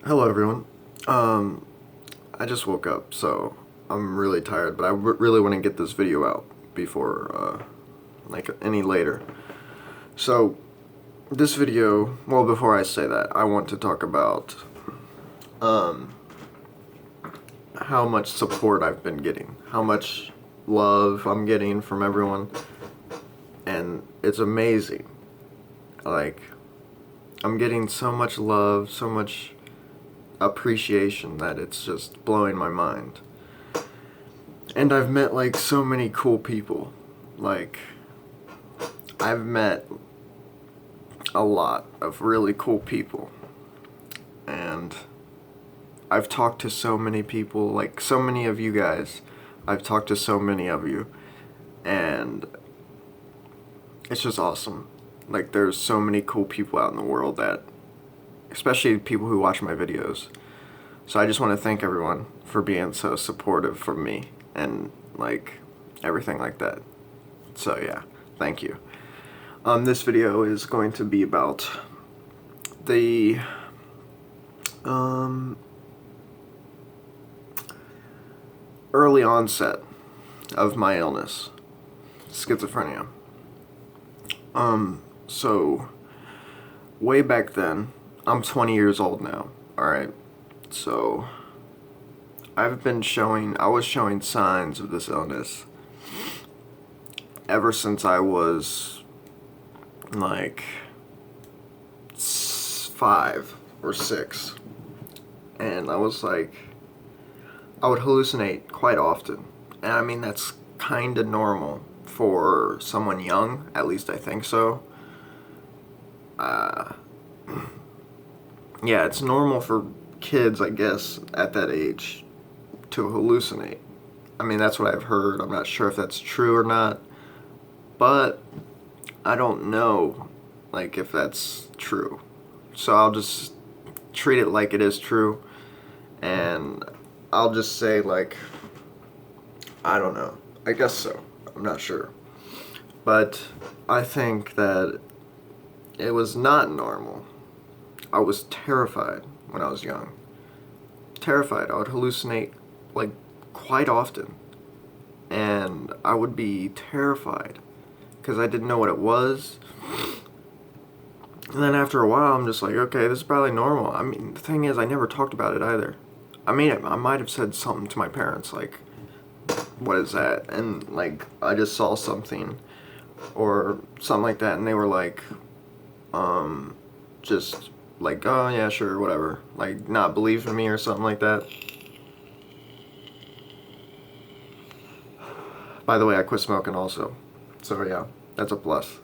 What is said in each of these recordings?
Hello everyone. I just woke up, so I'm really tired, but I really want to get this video out before, like, any later. So, this video, well, before I say that, I want to talk about, how much support I've been getting, how much love I'm getting from everyone, and it's amazing. Like, I'm getting so much love, so much appreciation that it's just blowing my mind. And I've met like so many cool people. Like, I've met a lot of really cool people. And I've talked to so many people, like so many of you guys. I've talked to so many of you. And it's just awesome. Like, there's so many cool people out in the world that, especially people who watch my videos. So I just want to thank everyone for being so supportive for me and like everything like that. So yeah, thank you. This video is going to be about the early onset of my illness, schizophrenia. So way back then, I'm 20 years old now, alright? So I was showing signs of this illness ever since I was like 5 or 6. And I would hallucinate quite often. And I mean, that's kind of normal for someone young, at least I think so. Yeah, it's normal for kids, I guess, at that age to hallucinate. I mean, that's what I've heard. I'm not sure if that's true or not, but I don't know, like, if that's true. So I'll just treat it like it is true, and I'll just say, like, I don't know. I guess so. I'm not sure. But I think that it was not normal. I was terrified when I was young. Terrified. I would hallucinate, like, quite often. And I would be terrified because I didn't know what it was. And then after a while, I'm just like, okay, this is probably normal. I mean, the thing is, I never talked about it either. I mean, I might have said something to my parents, like, what is that? And, like, I just saw something or something like that, and they were like, just like, oh yeah, sure, whatever. Like, not believing me or something like that. By the way, I quit smoking also. So yeah, that's a plus.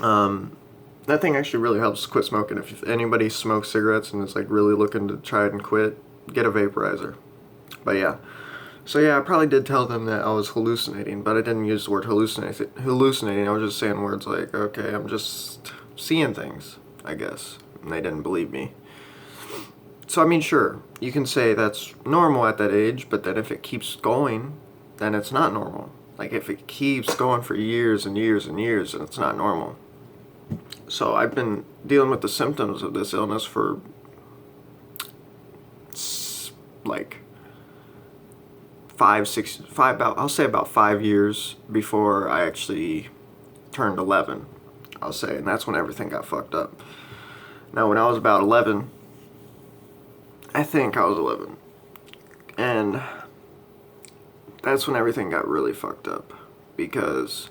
That thing actually really helps quit smoking. If anybody smokes cigarettes and is like really looking to try it and quit, get a vaporizer. But yeah. So yeah, I probably did tell them that I was hallucinating, but I didn't use the word hallucinating. I was just saying words like, okay, I'm just seeing things, I guess. And they didn't believe me. So I mean, sure, you can say that's normal at that age, but then if it keeps going, then it's not normal. Like, if it keeps going for years and years and years, then it's not normal. So I've been dealing with the symptoms of this illness for like I'll say about 5 years before I actually turned 11, I'll say, and that's when everything got fucked up. Now, when I was about 11, I think I was 11, and that's when everything got really fucked up, because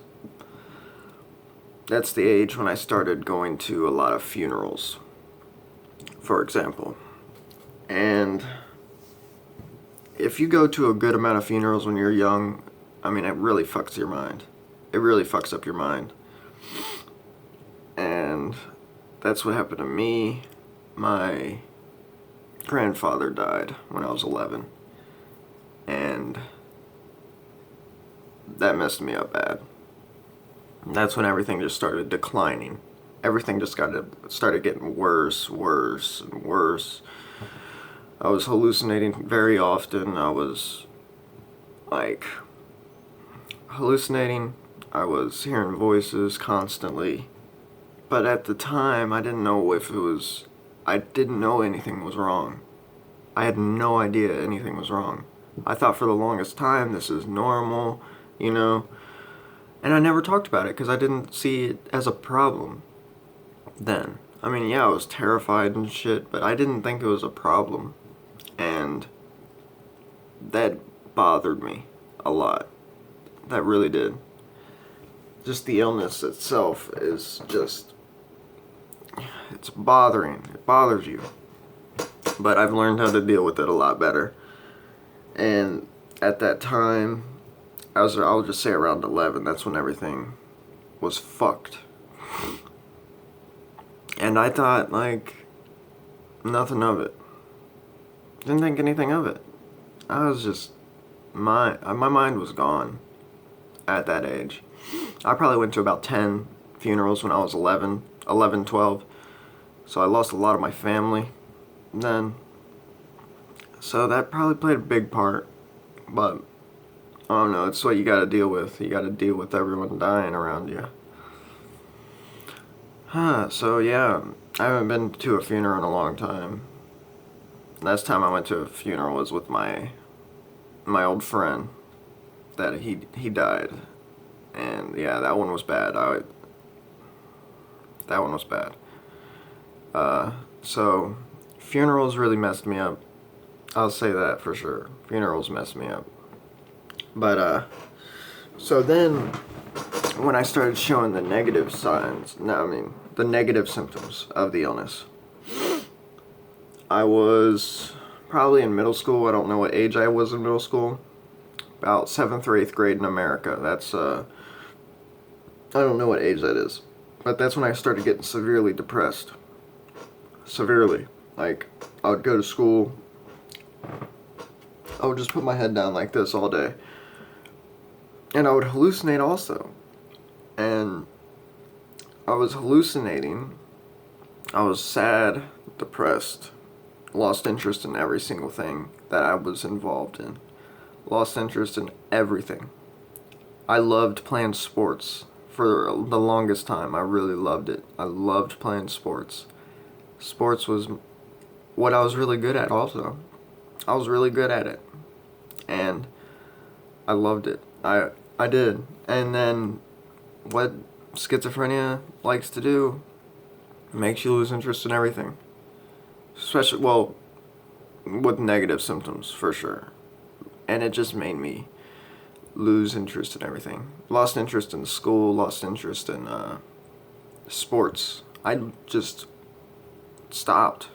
that's the age when I started going to a lot of funerals, for example. And if you go to a good amount of funerals when you're young, I mean, it really fucks your mind. It really fucks up your mind. And that's what happened to me. My grandfather died when I was 11. And that messed me up bad. That's when everything just started declining. Everything just started getting worse, worse, and worse. I was hallucinating very often. I was, like, hallucinating. I was hearing voices constantly. But at the time, I didn't know if it was... I didn't know anything was wrong. I had no idea anything was wrong. I thought for the longest time this is normal, you know, and I never talked about it because I didn't see it as a problem then. I mean, yeah, I was terrified and shit, but I didn't think it was a problem. And that bothered me a lot. That really did. Just the illness itself is just, it's bothering. It bothers you. But I've learned how to deal with it a lot better. And at that time, I'll just say around 11, that's when everything was fucked. And I thought, like, nothing of it. Didn't think anything of it. I was just, my mind was gone at that age. I probably went to about 10 funerals when I was 11, 12. So I lost a lot of my family then. So that probably played a big part. But, I don't know, it's what you gotta deal with. You gotta deal with everyone dying around you. So yeah, I haven't been to a funeral in a long time. Last time I went to a funeral was with my old friend that he died. And yeah, that one was bad. That one was bad. So funerals really messed me up. I'll say that for sure. Funerals messed me up. But so then when I started showing the negative signs, the negative symptoms of the illness, I was probably in middle school. I don't know what age I was in middle school. About 7th or 8th grade in America. That's, I don't know what age that is. But that's when I started getting severely depressed. Severely. Like, I would go to school. I would just put my head down like this all day. And I would hallucinate also. And I was hallucinating. I was sad, depressed, lost interest in every single thing that I was involved in. Lost interest in everything. I loved playing sports for the longest time. I really loved it. I loved playing sports. Sports was what I was really good at also. I was really good at it. And I loved it. I did. And then what schizophrenia likes to do makes you lose interest in everything. Especially, well, with negative symptoms, for sure. And it just made me lose interest in everything. Lost interest in school, lost interest in sports. I just stopped.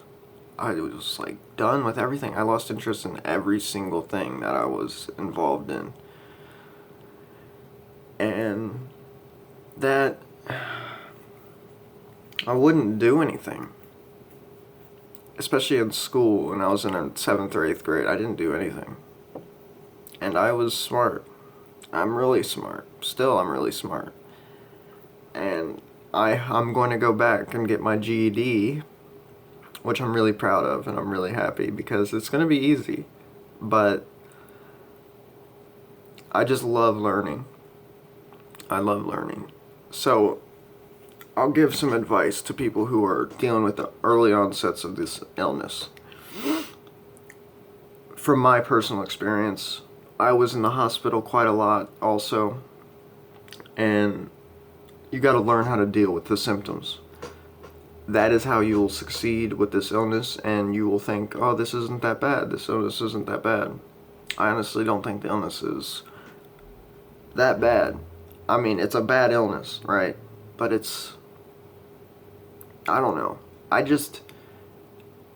I was like done with everything. I lost interest in every single thing that I was involved in. And that, I wouldn't do anything. Especially in school, when I was in 7th or 8th grade, I didn't do anything. And I was smart. I'm really smart. Still, I'm really smart. And I'm going to go back and get my GED, which I'm really proud of, and I'm really happy, because it's going to be easy. But I just love learning. I love learning. So I'll give some advice to people who are dealing with the early onsets of this illness. From my personal experience, I was in the hospital quite a lot also, and you got to learn how to deal with the symptoms. That is how you will succeed with this illness, and you will think, oh, this isn't that bad, this illness isn't that bad. I honestly don't think the illness is that bad. I mean, it's a bad illness, right? But it's, I don't know. I just,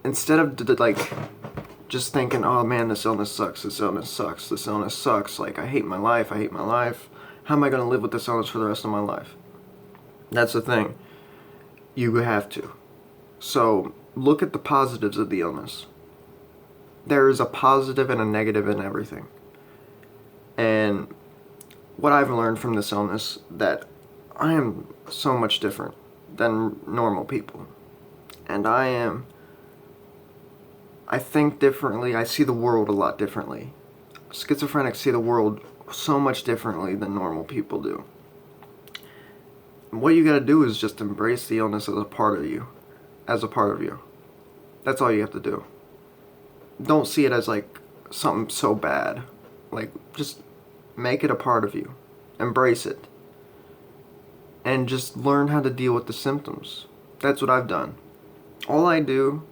instead of just thinking, oh man, this illness sucks, this illness sucks, this illness sucks, like I hate my life, how am I going to live with this illness for the rest of my life? That's the thing. You have to. So, look at the positives of the illness. There is a positive and a negative in everything. And what I've learned from this illness, that I am so much different than normal people. And I think differently. I see the world a lot differently. Schizophrenics see the world so much differently than normal people do. What you gotta do is just embrace the illness as a part of you. That's all you have to do. Don't see it as like something so bad. Like, just make it a part of you. Embrace it. And just learn how to deal with the symptoms. That's what I've done. All I do,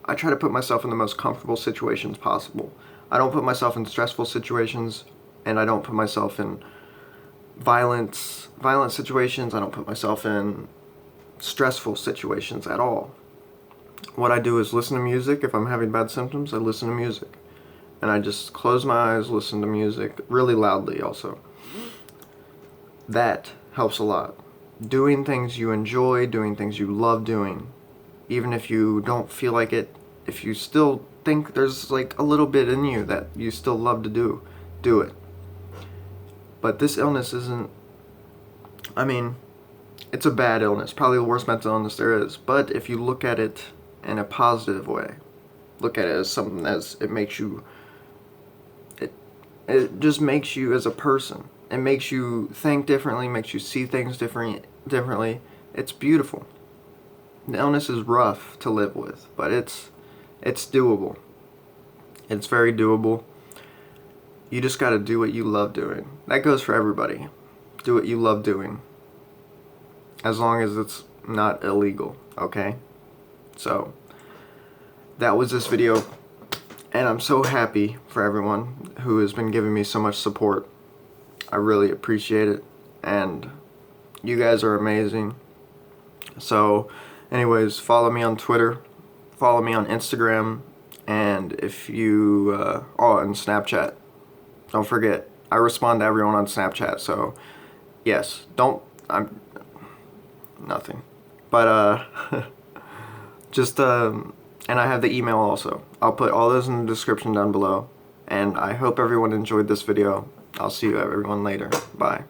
I try to put myself in the most comfortable situations possible. I don't put myself in stressful situations, and I don't put myself in violent situations. I don't put myself in stressful situations at all. What I do is listen to music. If I'm having bad symptoms, I listen to music. And I just close my eyes, listen to music, really loudly also. That helps a lot. Doing things you enjoy, doing things you love doing, even if you don't feel like it, if you still think there's like a little bit in you that you still love to do it. But this illness isn't, I mean, it's a bad illness, probably the worst mental illness there is, but if you look at it in a positive way, look at it as something as it makes you, it just makes you as a person. It makes you think differently, makes you see things differently. It's beautiful. The illness is rough to live with, but it's doable. It's very doable. You just gotta do what you love doing. That goes for everybody. Do what you love doing. As long as it's not illegal, okay? So, that was this video. And I'm so happy for everyone who has been giving me so much support. I really appreciate it. And you guys are amazing. So, anyways, follow me on Twitter. Follow me on Instagram. And if you, and Snapchat. Don't forget, I respond to everyone on Snapchat. So, yes, nothing. But, and I have the email also. I'll put all those in the description down below. And I hope everyone enjoyed this video. I'll see you everyone later. Bye.